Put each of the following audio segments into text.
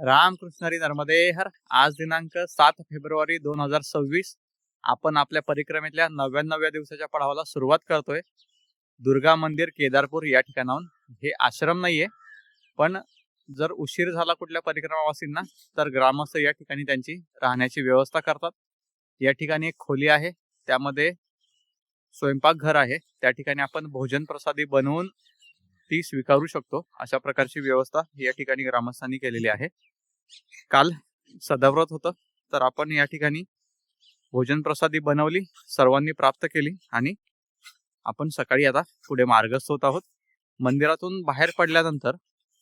रामकृष्ण हरी नर्मदे हर. आज दिनांक 7 फेब्रुवारी 2026. आपण आपल्या परिक्रमेतल्या 99व्या दिवसाच्या पडावाला सुरुवात करतोय. दुर्गा मंदिर केदारपूर या ठिकाणाहून. हे आश्रम नाहीये, पण जर उशीर झाला कुठल्या परिक्रमावासींना तर ग्रामस्थ या ठिकाणी त्यांची राहण्याची व्यवस्था करतात. या ठिकाणी एक खोली आहे, त्यामध्ये स्वयंपाकघर आहे. त्या ठिकाणी आपण भोजन प्रसादी बनवून ती स्वीकारू शकतो. अशा प्रकारची व्यवस्था या ठिकाणी ग्रामस्थांनी केलेली आहे. काल सदाव्रत होतं, तर आपण या ठिकाणी भोजन प्रसादी बनवली, सर्वांनी प्राप्त केली आणि आपण सकाळी आता पुढे मार्गस्थ होत आहोत. मंदिरातून बाहेर पडल्यानंतर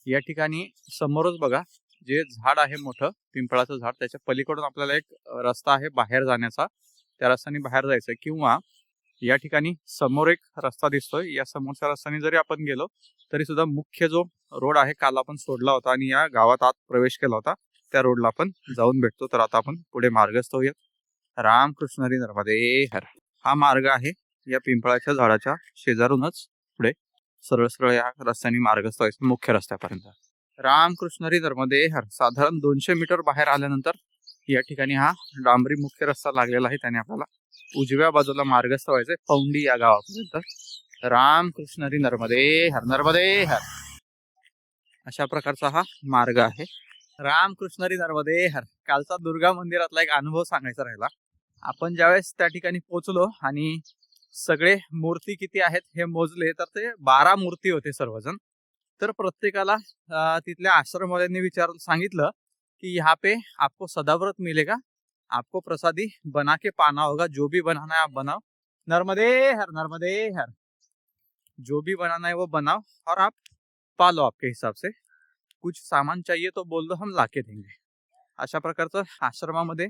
या ठिकाणी समोरच बघा, जे झाड आहे मोठं पिंपळाचं झाड, त्याच्या पलीकडून आपल्याला एक रस्ता आहे बाहेर जाण्याचा. त्या रस्त्याने बाहेर जायचं किंवा या ठिकाणी समोर एक रस्ता दिसतोय, या समोरच्या रस्त्याने जरी आपण गेलो तरी सुद्धा मुख्य जो रोड आहे काल आपण सोडला होता आणि या गावात आत प्रवेश केला होता, त्या रोडला आपण जाऊन भेटतो. तर आता आपण पुढे मार्गस्थ होऊयात. रामकृष्ण हरी नर्मदे हर. हा मार्ग आहे, या पिंपळाच्या झाडाच्या शेजारूनच पुढे सरळ सरळ या रस्त्याने मार्गस्थ व्हायचं मुख्य रस्त्यापर्यंत. रामकृष्ण हरी नर्मदे हर. साधारण 200 मीटर बाहेर आल्यानंतर या ठिकाणी हा डांबरी मुख्य रस्ता लागलेला आहे, त्याने आपल्याला उजव्या बाजूला मार्गस्थ व्हायचंय पौंडी या गावापर्यंत. रामकृष्ण हरी नर्मदे हर. नर्मदे हर. अशा प्रकारचा हा मार्ग आहे. रामकृष्ण हरी नर्मदे हर. कालचा दुर्गा मंदिरातला एक अनुभव सांगायचा राहिला. आपण ज्यावेळेस त्या ठिकाणी पोहोचलो आणि सगळे मूर्ती किती आहेत हे मोजले, तर ते 12 मूर्ती होते सर्वजण. तर प्रत्येकाला तिथल्या आश्रमवाल्यांनी सांगितलं कि यहाँ पे आपको सदाव्रत मिलेगा, आपको प्रसादी बना के पाना होगा, जो भी बनाना है आप बनाओ. नर्मदे हर. नर्मदे हर. जो भी बनाना है वो बनाओ और आप पालो आपके हिसाब से. कुछ सामान चाहिए तो बोल दो, हम लाके देंगे. अशा प्रकारचं आश्रमामध्ये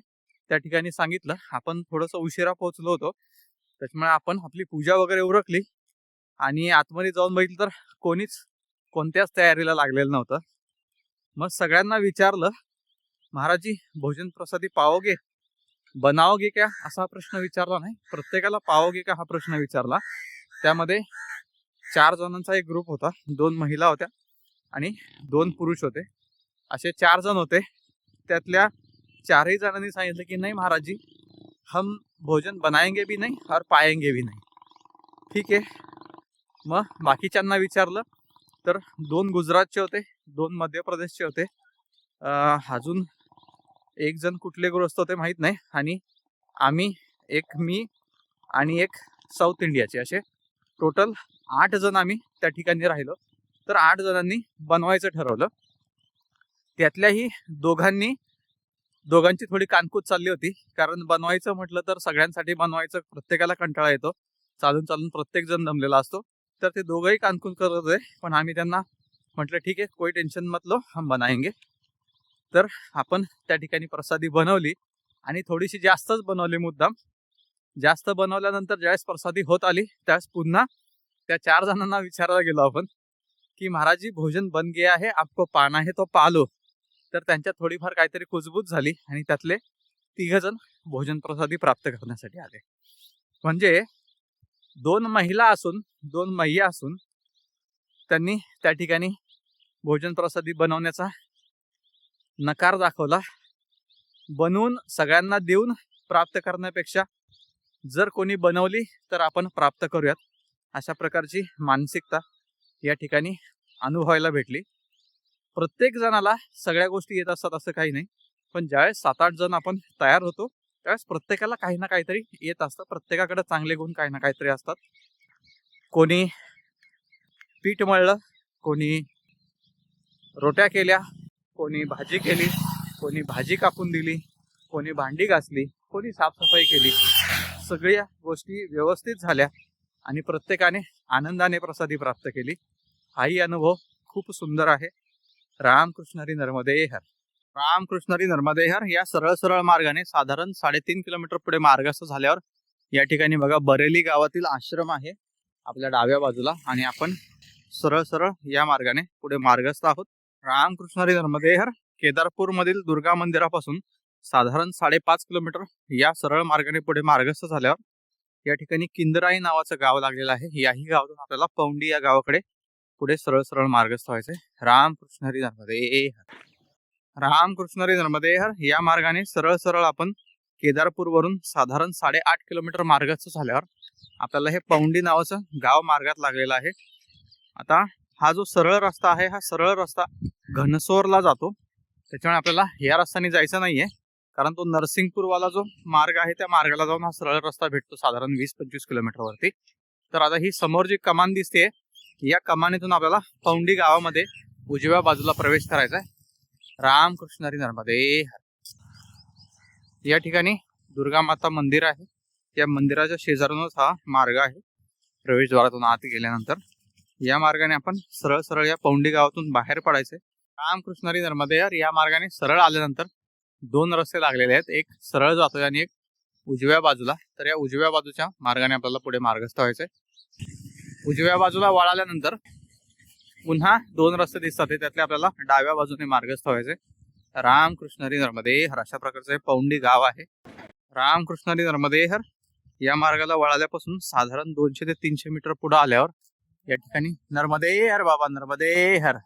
त्या ठिकाणी सांगितलं. आपण थोडंसं उशिरा पोहोचलो होतो, त्याच्यामुळे आपण आपली पूजा वगैरे उरकली आणि आतमध्ये जाऊन बघितलं तर कोणीच कोणत्याच तयारीला लागलेलं नव्हतं. मग सगळ्यांना विचारलं, महाराजी भोजन प्रसादी पाओगे, बनाओगे क्या, असा प्रश्न विचारला नाही. प्रत्येकाला पाओगे का हा प्रश्न विचारला. त्यामध्ये 4 जणांचा एक ग्रुप होता, 2 महिला होत्या आणि 2 पुरुष होते. असे 4 जण होते. त्यातल्या 4ही जणांनी सांगितलं की नाही महाराजी, हम भोजन बनाएंगे भी नहीं और पाएंगे भी नहीं. ठीक आहे. मग बाकीच्यांना विचारलं तर 2 गुजरातचे होते, 2 मध्य प्रदेशचे होते, अजून एक जण कुठले ग्रस्त होते माहित नाही, आणि मी आणि एक साऊथ इंडियाचे, असे टोटल 8 जण आम्ही त्या ठिकाणी राहिलो. तर 8 जणांनी बनवायचं ठरवलं. त्यातल्याही दोघांची थोडी कानकूत चालली होती, कारण बनवायचं म्हटलं तर सगळ्यांसाठी बनवायचं, प्रत्येकाला कंटाळा येतो, चालून चालून प्रत्येक जण दमलेला असतो. तर ते दोघंही कानकूत करत होते, पण आम्ही त्यांना म्हटलं ठीक आहे, कोई टेन्शन मत लो, हम बनाएंगे. तर आपण त्या ठिकाणी प्रसादी बनवली आणि थोडीशी जास्तच बनवली मुद्दाम. जास्त बनवल्यानंतर ज्यावेळेस प्रसादी होत आली त्यावेळेस पुन्हा त्या 4 जणांना विचारायला गेलो आपण की महाराजी भोजन बन गया है, आपको पाना है तो पालो. तर त्यांच्यात थोडीफार काहीतरी कुजबूज झाली आणि त्यातले 3 जण भोजन प्रसादी प्राप्त करण्यासाठी आले. म्हणजे 2 महिला असून 2 मैया असून त्यांनी त्या ठिकाणी भोजन प्रसादी बनवण्याचा नकार दाखवला. बनवून सगळ्यांना देऊन प्राप्त करण्यापेक्षा जर कोणी बनवली तर आपण प्राप्त करूयात, अशा प्रकारची मानसिकता या ठिकाणी अनुभवायला भेटली. प्रत्येक जणाला सगळ्या गोष्टी येत असतात असं काही नाही, पण ज्यावेळेस 7-8 जण आपण तयार होतो त्यावेळेस प्रत्येकाला काही ना काहीतरी येत असतं. प्रत्येकाकडे चांगले गुण काही ना काहीतरी असतात. कोणी पीठ मळलं, कोणी रोट्या केल्या, कोणी भाजी केली, कोणी भाजी कापून दिली, कोणी भांडी घासली, कोणी साफसफाई केली. सगळ्या गोष्टी व्यवस्थित झाल्या आणि प्रत्येकाने आनंदाने प्रसादी प्राप्त केली. हाही अनुभव खूप सुंदर आहे. रामकृष्ण हरी नर्मदे हर. रामकृष्ण हरी नर्मदे हर. या सरळ सरळ मार्गाने साधारण 3.5 किलोमीटर पुढे मार्गस्थ झाल्यावर या ठिकाणी बघा बरेली गावातील आश्रम आहे आपल्या डाव्या बाजूला, आणि आपण सरळ सरळ या मार्गाने पुढे मार्गस्थ आहोत. रामकृष्ण हरी नर्मदे हर. केदारपूर मधील दुर्गा मंदिरापासून साधारण 5.5 किलोमीटर या सरळ मार्गाने पुढे मार्गस्थ झाल्यावर या ठिकाणी किंदराई नावाचं गाव लागलेलं आहे. याही गावातून आपल्याला पौंडी या गावाकडे पुढे सरळ सरळ मार्गस्थ व्हायचंय. रामकृष्ण हरी नर्मदे हर. रामकृष्ण हरी नर्मदे हर या मार्गाने सरळ सरळ आपण केदारपूर वरून साधारण 8.5 किलोमीटर मार्गाचं झाल्यावर आपल्याला हे पौंडी नावाचं गाव मार्गात लागलेलं आहे। आता हा जो सरळ रस्ता आहे हा सरळ रस्ता घनसोरला जातो, त्याच्यामुळे आपल्याला या रस्त्याने जायचं नाहीये, कारण तो नरसिंगपूर वाला जो मार्ग आहे त्या मार्गाला जाऊन हा सरळ रस्ता भेटतो साधारण 20-25 किलोमीटर वरती। तर आता ही समोर जी कमान दिसते या कमानीतून आपल्याला पौंडी गावामध्ये उजव्या बाजूला प्रवेश करायचा आहे। रामकृष्ण हरी नर्मदे हर। या ठिकाणी दुर्गा माता मंदिर आहे, या मंदिराच्या शेजारूनच हा मार्ग आहे। प्रवेशद्वारातून आत गेल्यानंतर या मार्गाने आपण सरळ सरळ या पौंडी गावातून बाहेर पडायचे। रामकृष्ण हरी नर्मदे हर या मार्गाने सरळ आल्यानंतर 2 रस्ते लागलेले आहेत, एक सरळ जातोय आणि एक उजव्या बाजूला। तर या उजव्या बाजूच्या मार्गाने आपल्याला पुढे मार्गस्थ व्हायचंय। उजव्या बाजूला वळाल्यानंतर पुन्हा 2 रस्ते दिसतात, त्यातले आपल्याला डाव्या बाजूने मार्गस्थ व्हायचे। रामकृष्ण हरी नर्मदे हर अशा प्रकारचे पौंडी गाव आहे। रामकृष्ण हरी नर्मदे हर या मार्गाला वळाल्यापासून साधारण 200 ते 300 मीटर पुढे आल्यावर या ठिकाणी नर्मदे हर बाबा नर्मदे हर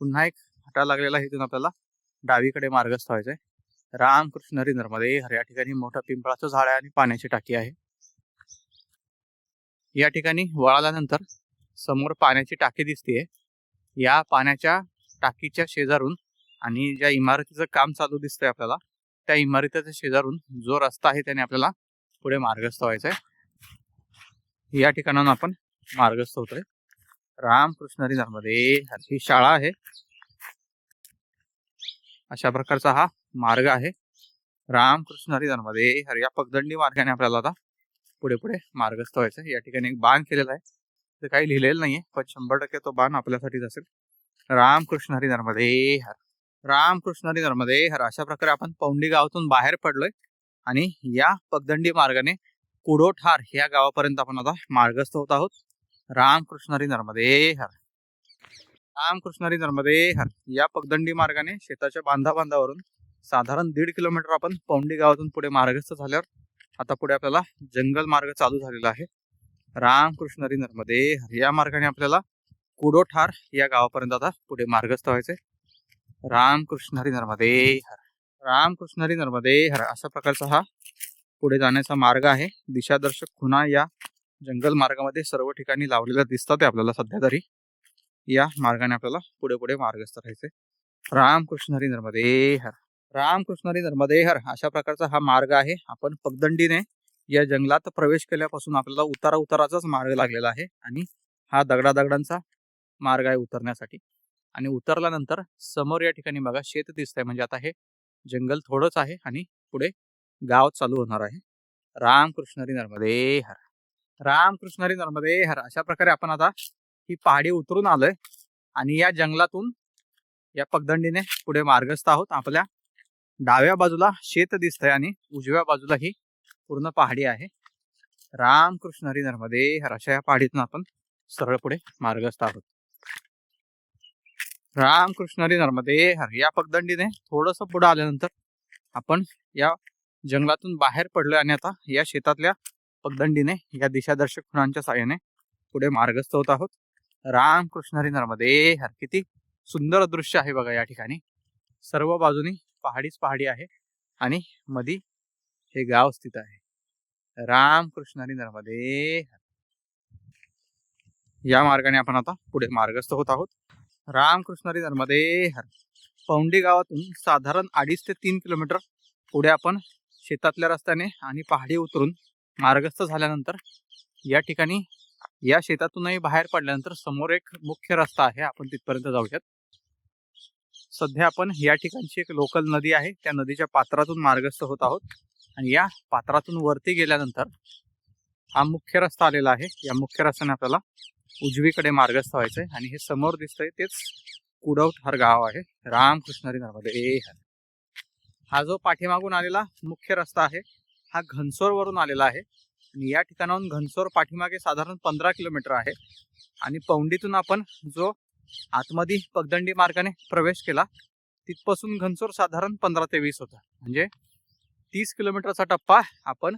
पुन्हा एक फाटा लागलेला आहे, इथून आपल्याला डावीकडे मार्गस्थ व्हायचंय। रामकृष्ण हरी नर्मदे हर या ठिकाणी मोठा पिंपळाचं झाड आहे आणि पाण्याची टाकी आहे। या ठिकाणी वळाल्यानंतर समोर पाण्याची टाकी दिसतेय, या पाण्याच्या टाकीच्या शेजारून आणि ज्या इमारतीचं काम चालू दिसतंय आपल्याला त्या इमारतीच्या शेजारून जो रस्ता आहे त्याने आपल्याला पुढे मार्गस्थ व्हायचंय। या ठिकाणाहून आपण मार्गस्थ होतोय। रामकृष्ण हरी नर्मदे हर ही शाळा आहे। अशा प्रकारचा हा मार्ग आहे। रामकृष्ण हरी नर्मदे हर या पगदंडी मार्गाने आपल्याला आता पुढे पुढे मार्गस्थ व्हायचं। या ठिकाणी एक बाण केलेला आहे, ते काही लिहिलेलं नाहीये, पण 100% तो बाण आपल्यासाठीच असेल। रामकृष्ण हरी नर्मदे हर। रामकृष्ण हरी नर्मदे हर अशा प्रकारे आपण पौंडी गावातून बाहेर पडलोय आणि या पगदंडी मार्गाने कुडोठार या गावापर्यंत आपण आता मार्गस्थ होत आहोत। रामकृष्ण हरी नर्मदे हर। रामकृष्ण हरी नर्मदे हर या पगदंडी मार्गाने शेताच्या बांधावरून साधारण 1.5 किलोमीटर आपण पौंडी गावातून पुढे मार्गस्थ झाल्यावर आता पुढे आपल्याला जंगल मार्ग चालू झालेला आहे। रामकृष्ण हरी नर्मदे हर या मार्गाने आपल्याला कुडोठार या गावापर्यंत आता पुढे मार्गस्थ व्हायचे। रामकृष्ण हरी नर्मदे हर। रामकृष्ण हरी नर्मदे हर अशा प्रकारचा हा पुढे जाण्याचा मार्ग आहे। दिशादर्शक खुणा या जंगल मार्गामध्ये सर्व ठिकाणी लावलेल्या दिसतात आपल्याला सध्या तरी। या मार्गाने आपल्याला पुढे पुढे मार्गस्थ राहायचे। रामकृष्ण हरी नर्मदे हर। रामकृष्ण हरी नर्मदे हर अशा प्रकारचा हा मार्ग आहे। आपण पगदंडीने या जंगलात प्रवेश केल्यापासून आपल्याला उताराचाच मार्ग लागलेला आहे आणि हा दगडांचा मार्ग आहे उतरण्यासाठी। आणि उतरल्यानंतर समोर या ठिकाणी बघा शेत दिसतंय, म्हणजे आता हे जंगल थोडंच आहे आणि पुढे गाव चालू होणार आहे। रामकृष्ण हरी नर्मदे हर। रामकृष्ण हरी नर्मदे हर अशा प्रकारे आपण आता ही पहाडी उतरून आलोय आणि या जंगलातून या पगदंडीने पुढे मार्गस्थ आहोत। आपल्या डाव्या बाजूला शेत दिसतंय आणि उजव्या बाजूला ही पूर्ण पहाडी आहे। रामकृष्ण हरी नर्मदे हर अशा या पहाडीतून आपण सरळ पुढे मार्गस्थ आहोत। रामकृष्ण हरी नर्मदे हर या पगदंडीने थोडस पुढे आल्यानंतर आपण या जंगलातून बाहेर पडलोय आणि आता या शेतातल्या पगदंडीने या दिशादर्शक खुणांच्या साहाय्याने पुढे मार्गस्थ होत आहोत। रामकृष्ण हरी नर्मदे हर किती सुंदर दृश्य आहे बघा। या ठिकाणी सर्व बाजूनी पहाडीच पहाडी आहे आणि मधी हे गाव स्थित आहे। रामकृष्ण हरी नर्मदे हर। या मार्गाने आपण आता पुढे मार्गस्थ होत आहोत। रामकृष्ण हरी नर्मदे हर पौंडी गावातून साधारण 2.5 ते 3 किलोमीटर पुढे आपण शेतातल्या रस्त्याने आणि पहाडी उतरून मार्गस्थ झाल्यानंतर या ठिकाणी या शेतातूनही बाहेर पडल्यानंतर समोर एक मुख्य रस्ता आहे, आपण तिथपर्यंत जाऊयात। सध्या आपण या ठिकाणची एक लोकल नदी आहे, त्या नदीच्या पात्रातून मार्गस्थ होत आहोत आणि या पात्रातून वरती गेल्यानंतर हा मुख्य रस्ता आलेला आहे। या मुख्य रस्त्याने आपल्याला उजवीकडे मार्गस्थ व्हायचंय आणि हे समोर दिसतंय तेच कुडोठार गाव आहे। रामकृष्ण हरी नर्मदे हर। हा जो पाठीमागून आलेला मुख्य रस्ता आहे हा घनसोर वरून आलेला आहे आणि या ठिकाणाहून घनसोर पाठीमागे साधारण 15 किलोमीटर आहे आणि पौंडीतून आपण जो आतमध्ये पगदंडी मार्गाने प्रवेश केला तिथपासून घनसोर साधारण 15 ते 20 होता, म्हणजे 30 किलोमीटरचा टप्पा आपण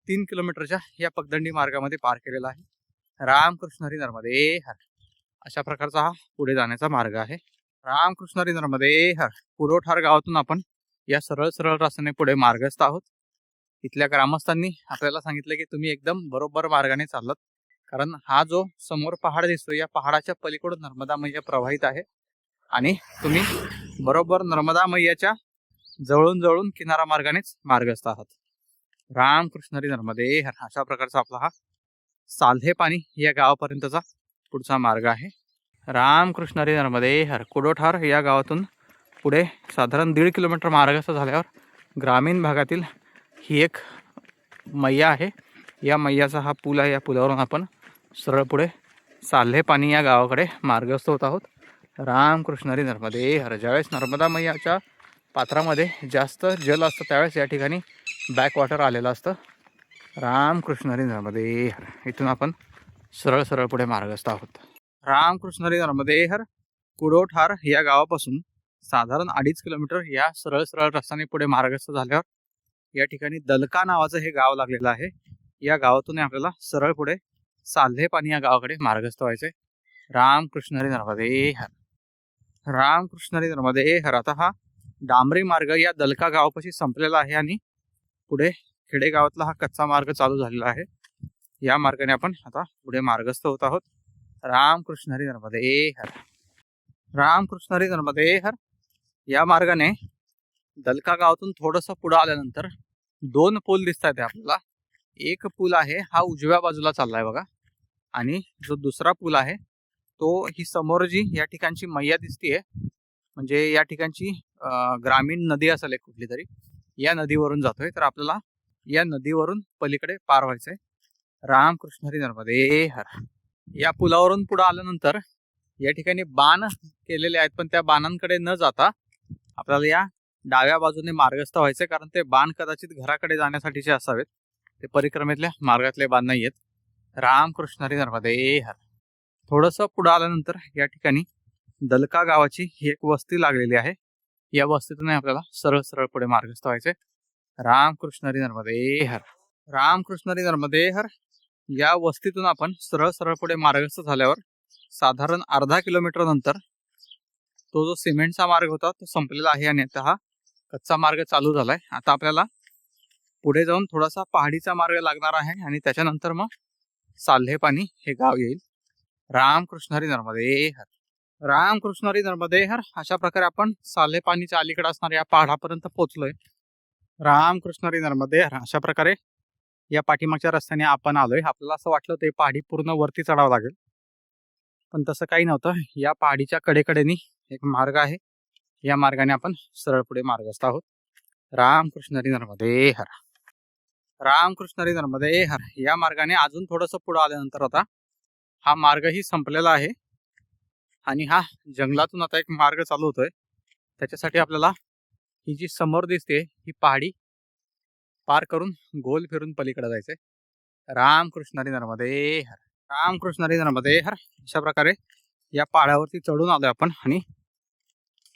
3 किलोमीटरच्या या पगदंडी मार्गामध्ये पार केलेला आहे। रामकृष्ण हरी नर्मदे हर अशा प्रकारचा हा पुढे जाण्याचा मार्ग आहे। रामकृष्ण हरी नर्मदे हर. पुरोठार गावातून आपण या सरळ सरळ रस्त्याने पुढे मार्गस्थ आहोत. इथल्या ग्रामस्थांनी आपल्याला सांगितलं की तुम्ही एकदम बरोबर मार्गाने चाललात, कारण हा जो समोर पहाड दिसतो या पहाडाच्या पलीकडून नर्मदा मैया प्रवाहित आहे आणि तुम्ही बरोबर नर्मदा मैयाच्या जवळून जवळून किनारा मार्गानेच मार्गस्थ आहात. रामकृष्ण हरी नर्मदे हर. अशा प्रकारचा आपला हा साल्हे पाणी या गावापर्यंतचा पुढचा मार्ग आहे. रामकृष्ण हरी नर्मदे हर. कुडोठार या गावातून पुढे साधारण 1.5 किलोमीटर मार्गस्थ झाल्यावर ग्रामीण भागातील ही एक मैया आहे. या मैयाचा हा पूल आहे. या पुलावरून आपण सरळ पुढे साल्हे पाणी या गावाकडे मार्गस्थ होत आहोत. रामकृष्ण हरी नर्मदे हर. ज्यावेळेस नर्मदा मैयाच्या पात्रामध्ये जास्त जल असतं त्यावेळेस या ठिकाणी बॅकवॉटर आलेलं असतं. रामकृष्ण हरी नर्मदे हर. इथून आपण सरळ सरळ पुढे मार्गस्थ आहोत. रामकृष्ण हरी नर्मदे हर. कुडोठार या गावापासून साधारण 2.5 किलोमीटर या सरळ सरळ रस्त्याने पुढे मार्गस्थ झाल्यावर या ठिकाणी दलका नावाचं हे गाव लागलेलं आहे. या गावातून आपल्याला सरळ पुढे साल्हे पाणी या गावाकडे मार्गस्थ व्हायचे. रामकृष्ण हरी नर्मदे हर. रामकृष्ण हरी नर्मदे हर. आता हा डांबरी मार्ग या दलका गावापाशी संपलेला आहे आणि पुढे खेडेगावातला हा कच्चा मार्ग चालू झालेला आहे. या मार्गाने आपण आता पुढे मार्गस्थ होत आहोत. रामकृष्ण हरी नर्मदे हर. रामकृष्ण हरी नर्मदे हर. या मार्गाने दलका गावातून थोडंसं पुढे आल्यानंतर 2 पूल दिसत आहेत आपल्याला. एक पूल आहे हा उजव्या बाजूला चाललाय बघा, आणि जो दुसरा पूल आहे तो ही समोर जी या ठिकाणची मैया दिसतीये, म्हणजे या ठिकाणची ग्रामीण नदी असेल एक कुठली तरी, या नदीवरून जातोय. तर आपल्याला या नदीवरून पलीकडे पार व्हायचंय. रामकृष्ण हरी नर्मदे हर. या पुलावरून पुढे आल्यानंतर या ठिकाणी बाण केलेले आहेत, पण त्या बाणांकडे न जाता आपल्याला या डाव्या बाजूने मार्गस्थ व्हायचे, कारण ते बाण कदाचित घराकडे जाण्यासाठीचे असावेत. ते परिक्रमेतल्या मार्गातले बाण नाही आहेत. रामकृष्ण हरी नर्मदे हर. थोडंसं पुढे आल्यानंतर या ठिकाणी दलका गावाची ही एक वस्ती लागलेली आहे. या वस्तीतून आपल्याला सरळ सरळ पुढे मार्गस्थ व्हायचे. रामकृष्ण हरी नर्मदे हर. रामकृष्ण हरी नर्मदे हर. या वस्तीतून आपण सरळ सरळ पुढे मार्गस्थ झाल्यावर साधारण अर्धा किलोमीटर नंतर तो जो सिमेंटचा मार्ग होता तो संपलेला आहे आणि आता हा कच्चा मार्ग चालू झालाय. आता आपल्याला पुढे जाऊन थोडासा पहाडीचा मार्ग लागणार आहे आणि त्याच्यानंतर मग साल्हे पाणी हे गाव येईल. रामकृष्ण हरी नर्मदे हर. रामकृष्ण हरी नर्मदे हर. अशा प्रकारे आपण साल्हे पाणीच्या अलीकडे असणाऱ्या या पहाडापर्यंत पोहोचलोय. रामकृष्ण हरी नर्मदे हर. अशा प्रकारे या पाठीमागच्या रस्त्याने आपण आलोय. आपल्याला असं वाटलं ते पहाडी पूर्ण वरती चढावं लागेल, पण तसं काही नव्हतं. या पहाडीच्या कडेकडेनी एक मार्ग आहे. या मार्गाने आपण सरळ पुढे मार्गस्थ आहोत. रामकृष्ण हरी नर्मदे हर. रामकृष्ण हरी नर्मदे हर. या मार्गाने अजून थोडंसं पुढे आल्यानंतर आता हा मार्गही संपलेला आहे आणि हा जंगलातून आता एक मार्ग चालू होतोय. त्याच्यासाठी आपल्याला ही जी समोर दिसते ही पहाडी पार करून गोल फिरून पलीकडे जायचंय. रामकृष्ण हरी नर्मदे हर. रामकृष्ण हरी नर्मदे हर. अशा प्रकारे या पहाडावरती चढून आलोय आपण आणि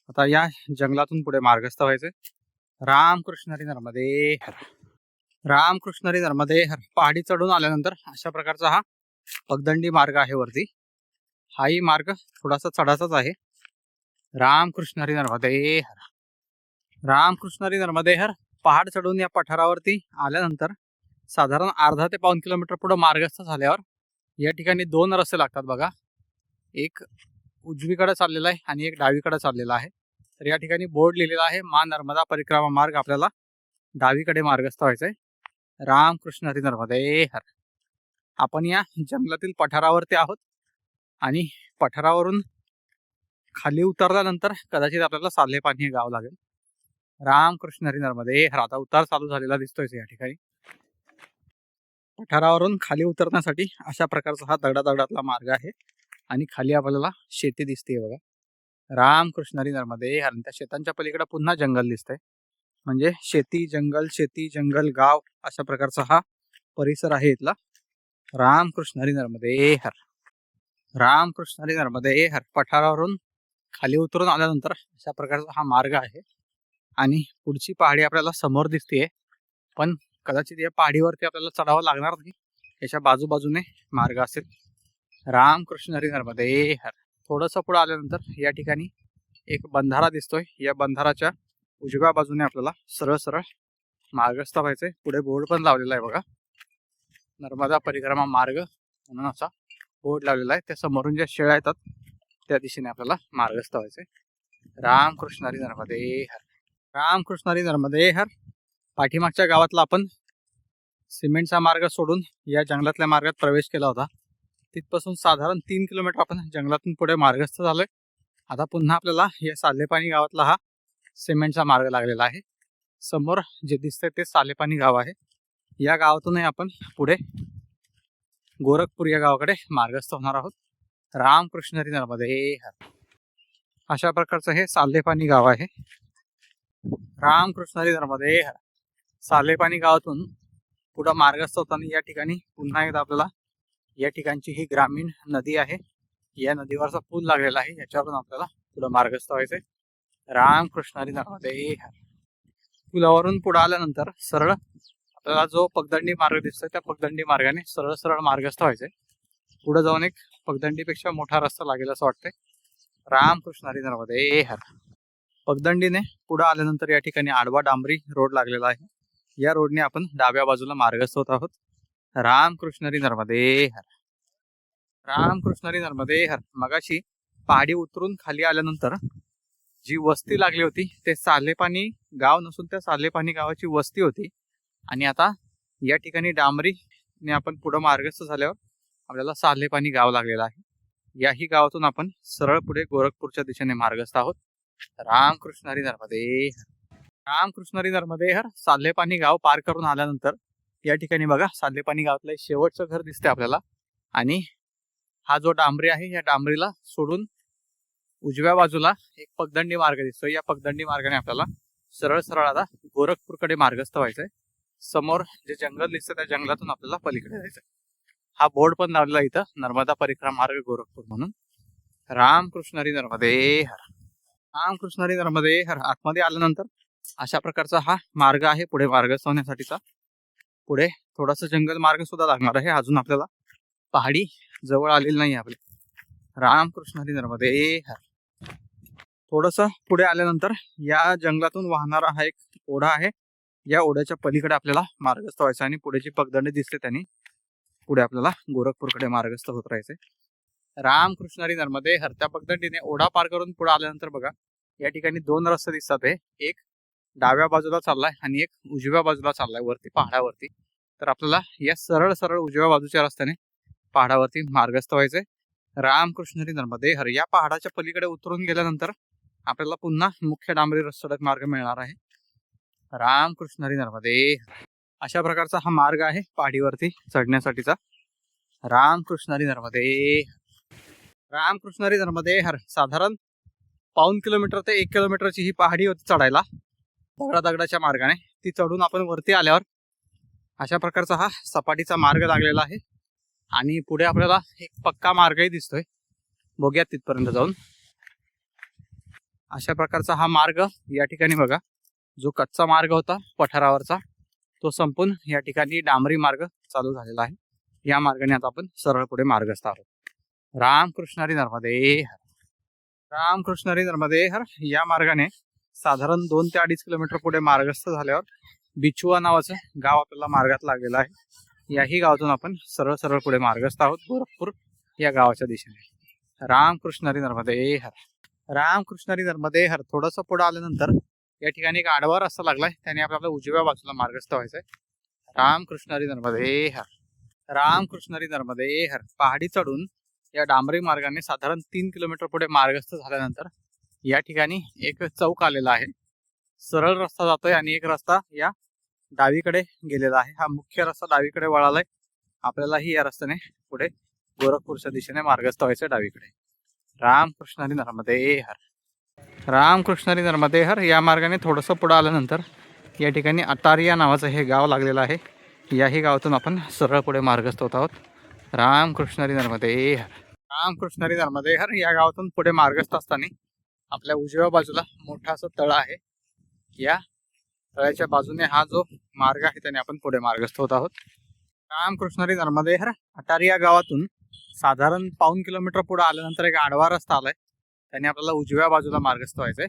आता या जंगलातून पुढे मार्गस्थ व्हायचंय. रामकृष्ण हरी नर्मदे हर. रामकृष्ण हरी नर्मदे हर. पहाडी चढून आल्यानंतर अशा प्रकारचा हा पगदंडी मार्ग आहे वरती. हाही मार्ग थोडासा चढाचाच आहे. रामकृष्ण हरी नर्मदे हर. रामकृष्ण हरी नर्मदे हर. पहाड चढून या पठारावरती आल्यानंतर साधारण अर्धा ते पाऊण किलोमीटर पुढे मार्गस्थ झाल्यावर या ठिकाणी 2 रस्ते लागतात बघा. एक उजवीकडे चाललेला आहे आणि एक डावीकडे चाललेला आहे. तर या ठिकाणी बोर्ड लिहिलेला आहे मा नर्मदा परिक्रमा मार्ग. आपल्याला डावीकडे मार्गस्थ व्हायचंय. रामकृष्ण हरी नर्मदे हर. आपण या जंगलातील पठारावरती आहोत आणि पठारावरून खाली उतरल्यानंतर कदाचित आपल्याला साल्हे पाणी हे गाव लागेल. रामकृष्ण हरी नर्मदे हर. आता उतार चालू झालेला दिसतोय या ठिकाणी. पठारावरून खाली उतरण्यासाठी अशा प्रकारचा हा दगडातला मार्ग आहे आणि खाली आपल्याला शेती दिसते बघा. रामकृष्ण हरी नर्मदे हर. त्या शेतांच्या पलीकडे पुन्हा जंगल दिसतंय, म्हणजे शेती जंगल गाव अशा प्रकारचा हा परिसर आहे इथला. रामकृष्ण हरी नर्मदे हर. रामकृष्ण हरी नर्मदे हर. पठारावरून खाली उतरून आल्यानंतर अशा प्रकारचा हा मार्ग आहे आणि पुढची पहाडी आपल्याला समोर दिसतेय, पण कदाचित या पहाडीवरती आपल्याला चढावं लागणार नाही. याच्या बाजूबाजूने मार्ग असेल. रामकृष्ण हरी नर्मदे हर. थोडंसं पुढे आल्यानंतर या ठिकाणी एक बंधारा दिसतोय. या बंधाराच्या उजव्या बाजूने आपल्याला सरळ सरळ मार्गस्थ व्हायचंय. पुढे बोर्ड पण लावलेला आहे बघा, नर्मदा परिक्रमा मार्ग म्हणून असा बोर्ड लावलेला आहे. त्या समोरून ज्या शेळ्या येतात त्या दिशेने आपल्याला मार्गस्थ व्हायचंय. रामकृष्ण हरी नर्मदे हर. रामकृष्ण हरी नर्मदे हर. पाठीमागच्या गावातला आपण सिमेंटचा मार्ग सोडून या जंगलातल्या मार्गात प्रवेश केला होता. तिथपासून साधारण 3 किलोमीटर आपण जंगलातून पुढे मार्गस्थ झालोय. आता पुन्हा आपल्याला या सालेपानी गावातला हा सिमेंटचा मार्ग लागलेला आहे. समोर जे दिसतंय ते सालेपानी गाव आहे. या गावातूनही आपण पुढे गोरखपूर या गावाकडे मार्गस्थ होणार आहोत. रामकृष्ण हरी नर्मदे हर. अशा प्रकारचं हे सालेपानी गाव आहे. रामकृष्ण हरी नर्मदे हर. सालेपानी गावातून पुढे मार्गस्थ होताना या ठिकाणी पुन्हा एकदा आपल्याला या ठिकाणची ही ग्रामीण नदी आहे. या नदीवरचा पूल लागलेला आहे. याच्यावरून आपल्याला पुढे मार्गस्थ व्हायचंय. रामकृष्ण हरी नर्मदे हर. पुलावरून पुढे आल्यानंतर सरळ आपल्याला जो पगदंडी मार्ग दिसतोय त्या पगदंडी मार्गाने सरळ सरळ मार्गस्थ व्हायचंय. पुढे जाऊन एक पगदंडीपेक्षा मोठा रस्ता लागेल असं वाटतंय. रामकृष्ण हरी नर्मदे हर. पगदंडीने पुढे आल्यानंतर या ठिकाणी आडवा डांबरी रोड लागलेला आहे. या रोडने आपण डाव्या बाजूला मार्गस्थ होत आहोत. रामकृष्ण हरी नर्मदे हर. रामकृष्ण हरी नर्मदे हर. मगाशी पहाडी उतरून खाली आल्यानंतर जी वस्ती लागली होती ते सालेपानी गाव नसून त्या सालेपानी गावाची वस्ती होती. आणि आता या ठिकाणी डांबरीने आपण पुढे मार्गस्थ झाल्यावर आपल्याला सालेपानी गाव लागलेलं आहे. याही गावातून आपण सरळ पुढे गोरखपूरच्या दिशेने मार्गस्थ आहोत. रामकृष्ण हरी नर्मदे हर. रामकृष्ण हरी नर्मदे हर. सालेपानी गाव पार करून आल्यानंतर या ठिकाणी बघा सालेपानी गावातलं शेवटचं घर दिसतंय आपल्याला. आणि हा जो डांबरी आहे या डांबरीला सोडून उजव्या बाजूला एक पगदंडी मार्ग दिसतोय. या पगदंडी मार्गाने आपल्याला सरळ सरळ आता गोरखपूरकडे मार्गस्थ व्हायचंय. समोर जे जंगल दिसतंय त्या जंगलातून आपल्याला पलीकडे जायचंय. हा बोर्ड पण लावलेला इथं, नर्मदा परिक्रमा मार्ग गोरखपूर म्हणून. रामकृष्ण हरी नर्मदे हर. रामकृष्ण हरी नर्मदे हर. आतमध्ये आल्यानंतर अशा प्रकारचा हा मार्ग आहे पुढे मार्गस्थ होण्यासाठीचा. पुढे थोडासा जंगल मार्ग सुद्धा लागणार आहे. अजून आपल्याला पहाडी जवळ आलेली नाही आपले. रामकृष्ण हरी नर्मदे हर. थोडस पुढे आल्यानंतर या जंगलातून वाहणारा हा एक ओढा आहे. या ओढ्याच्या पलीकडे आपल्याला मार्गस्थ व्हायचं आणि पुढे जी पगदंडी दिसते त्यांनी पुढे आपल्याला गोरखपूरकडे मार्गस्थ होत राहायचे. रामकृष्ण हरी नर्मदे हर. त्या पगदंडीने ओढा पार करून पुढे आल्यानंतर बघा या ठिकाणी 2 रस्ते दिसतात. एक डाव्या बाजूला चाललाय आणि एक उजव्या बाजूला चाललाय वरती पहाडावरती. तर आपल्याला या सरळ सरळ उजव्या बाजूच्या रस्त्याने पहाडावरती मार्गस्थ व्हायचंय. रामकृष्ण हरी नर्मदे हर. या पहाडाच्या पलीकडे उतरून गेल्यानंतर आपल्याला पुन्हा मुख्य डांबरी सडक मार्ग मिळणार आहे. रामकृष्ण हरी नर्मदे हर. अशा प्रकारचा हा मार्ग आहे पहाडीवरती चढण्यासाठीचा. रामकृष्ण हरी नर्मदे हर. रामकृष्ण हरी नर्मदे हर. साधारण 1.5 किलोमीटर ते 1 किलोमीटरची ही पहाडी होती चढायला दगडाच्या मार्गाने. ती चढून आपण वरती आल्यावर अशा प्रकारचा हा सपाटीचा मार्ग लागलेला आहे. आणि पुढे आपल्याला एक पक्का मार्गही दिसतोय. बघूयात तिथपर्यंत जाऊन. अशा प्रकारचा हा मार्ग या ठिकाणी बघा, जो कच्चा मार्ग होता पठारावरचा तो संपून या ठिकाणी डांबरी मार्ग चालू झालेला आहे. या मार्गाने आता आपण सरळ पुढे मार्गस्थ आहोत. रामकृष्ण हरी नर्मदे हर. रामकृष्ण हरी नर्मदे हर. या मार्गाने साधारण 2 ते 2.5 किलोमीटर पुढे मार्गस्थ झाल्यावर बिचुआ नावाचं गाव आपल्याला मार्गात लागलेलं आहे. याही गावातून आपण सरळ सरळ पुढे मार्गस्थ आहोत गोरखपूर या गावाच्या दिशेने. रामकृष्ण हरी नर्मदे हर. रामकृष्ण हरी नर्मदे हर. थोडस पुढे आल्यानंतर या ठिकाणी एक आडवा रस्ता लागलाय, त्याने आपल्याला उजव्या बाजूला मार्गस्थ व्हायचंय. रामकृष्ण हरी नर्मदे हर. रामकृष्ण हरी नर्मदे हर. पहाडी चढून या डांबरी मार्गाने साधारण 3 किलोमीटर पुढे मार्गस्थ झाल्यानंतर या ठिकाणी एक चौक आलेला आहे. सरळ रस्ता जातोय आणि एक रस्ता या डावीकडे गेलेला आहे. हा मुख्य रस्ता डावीकडे वळालाय. आपल्यालाही या रस्त्याने पुढे गोरखपूरच्या दिशेने मार्गस्थ व्हायचं डावीकडे. रामकृष्ण हरी नर्मदे हर. रामकृष्ण हरी नर्मदे हर. या मार्गाने थोडंसं पुढे आल्यानंतर या ठिकाणी अटारिया नावाचं हे गाव लागलेलं आहे. याही गावातून आपण सरळ पुढे मार्गस्थ होत आहोत. रामकृष्ण हरी नर्मदे हर. रामकृष्ण हरी नर्मदे हर. या गावातून पुढे मार्गस्थ असताना आपल्या उजव्या बाजूला मोठा असं तळ आहे. या तळ्याच्या बाजूने हा जो मार्ग आहे त्याने आपण पुढे मार्गस्थ होत आहोत. रामकृष्ण हरी नर्मदे हर. अटारिया गावातून साधारण 1.5 किलोमीटर पुढे आल्यानंतर एक आडवा रस्ता आलाय. त्यांनी आपल्याला उजव्या बाजूला मार्गस्थ व्हायचंय.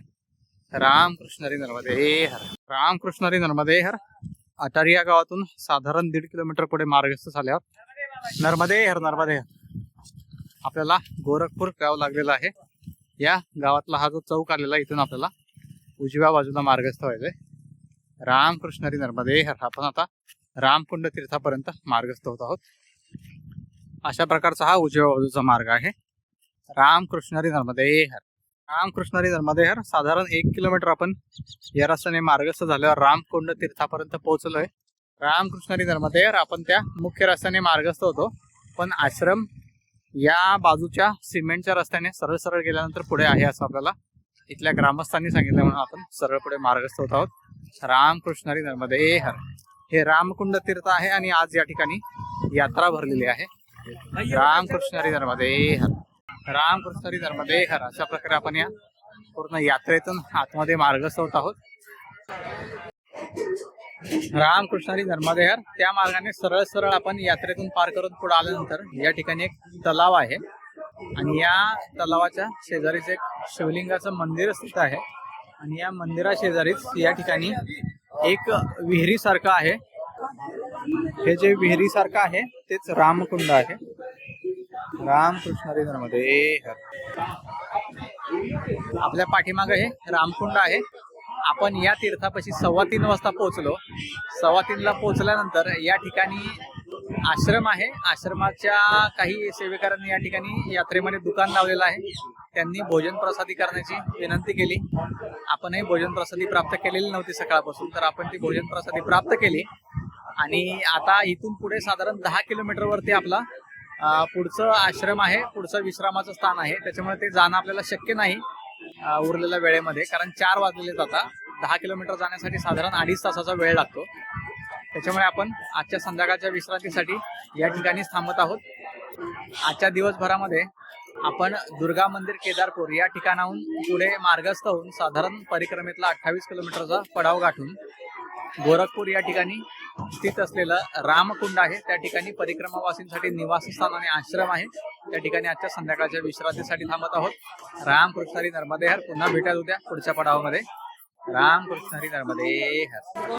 रामकृष्ण हरी नर्मदे हर. रामकृष्ण हरी नर्मदे हर. अटारी या गावातून साधारण 1.5 किलोमीटर पुढे मार्गस्थ झाल्यावर नर्मदे हर नर्मदे हर आपल्याला गोरखपूर गाव लागलेलं आहे. या गावातला हा जो चौक आलेला इथून आपल्याला उजव्या बाजूला मार्गस्थ व्हायचंय. रामकृष्ण हरी नर्मदे हर. आपण आता रामकुंड तीर्थापर्यंत मार्गस्थ होत आहोत. अशा प्रकारचा हा उजव्या बाजूचा मार्ग आहे. रामकृष्ण हरी नर्मदे हर. रामकृष्ण हरी नर्मदे हर. साधारण 1 किलोमीटर आपण या रस्त्याने मार्गस्थ झाल्यावर रामकुंड तीर्थापर्यंत पोहोचलोय. रामकृष्ण हरी नर्मदे हर. आपण त्या मुख्य रस्त्याने मार्गस्थ होतो, पण आश्रम या बाजूच्या सिमेंटच्या रस्त्याने सरळ सरळ गेल्यानंतर पुढे आहे असं आपल्याला इथल्या ग्रामस्थांनी सांगितलं, म्हणून आपण सरळ पुढे मार्गस्थ होत आहोत. रामकृष्ण हरी नर्मदे हर. हे रामकुंड तीर्थ आहे आणि आज या ठिकाणी यात्रा भरलेली आहे. रामकृष्ण हरी नर्मदे हर. रामकृष्ण हरी नर्मदे हर. अशा प्रकारे आपण या पूर्ण यात्रेतून आतमध्ये मार्गस्थ होत आहोत. रामकृष्ण हरी नर्मदे हर. त्या मार्गाने सरळ सरळ आपण यात्रेतून पार करून पुढे आल्यानंतर या ठिकाणी एक तलाव आहे आणि या तलावाच्या शेजारीच एक शिवलिंगाचं मंदिर स्थित आहे आणि या मंदिरा शेजारीच या ठिकाणी एक विहिरी सारखं आहे. हे जे विहिरी सारखं आहे तेच रामकुंड आहे. रामकृष्ण हरी नर्मदे हर. आपल्या पाठीमागे हे रामकुंड आहे. आपण या तीर्थापाशी 3:15 वाजता पोहोचलो. 3:15ला पोहोचल्यानंतर या ठिकाणी आश्रम आहे. आश्रमाच्या काही सेवेकरांनी या ठिकाणी यात्रेमध्ये दुकान लावलेलं आहे. त्यांनी भोजन प्रसादी करण्याची विनंती केली. आपणही भोजन प्रसादी प्राप्त केलेली नव्हती सकाळपासून, तर आपण ती भोजन प्रसादी प्राप्त केली आणि आता इथून पुढे साधारण 10 किलोमीटर वरती आपला पुढचं आश्रम आहे, पुढचं विश्रामाचं स्थान आहे. त्याच्यामुळे ते जाणं आपल्याला शक्य नाही उरलेल्या वेळेमध्ये, कारण 4 वाजलेले आता 10 किलोमीटर जाण्यासाठी साधारण 2.5 तासाचा वेळ लागतो. त्याच्यामुळे आपण आजच्या संध्याकाळच्या विश्रांतीसाठी या ठिकाणीच थांबत आहोत. आजच्या दिवसभरामध्ये आपण दुर्गा मंदिर केदारपूर या ठिकाणाहून पुढे मार्गस्थ होऊन साधारण परिक्रमेतला 28 किलोमीटरचा पडाव गाठून गोरखपूर या ठिकाणी स्थित असलेलं रामकुंड आहे. त्या ठिकाणी परिक्रमावासींसाठी निवासस्थान आणि आश्रम आहे. त्या ठिकाणी आजच्या संध्याकाळच्या विश्रांतीसाठी थांबत आहोत. रामकृष्ण हरी नर्मदे हर. पुन्हा भेटूया उद्या पुढच्या पडावामध्ये. रामकृष्ण हरी नर्मदे हर.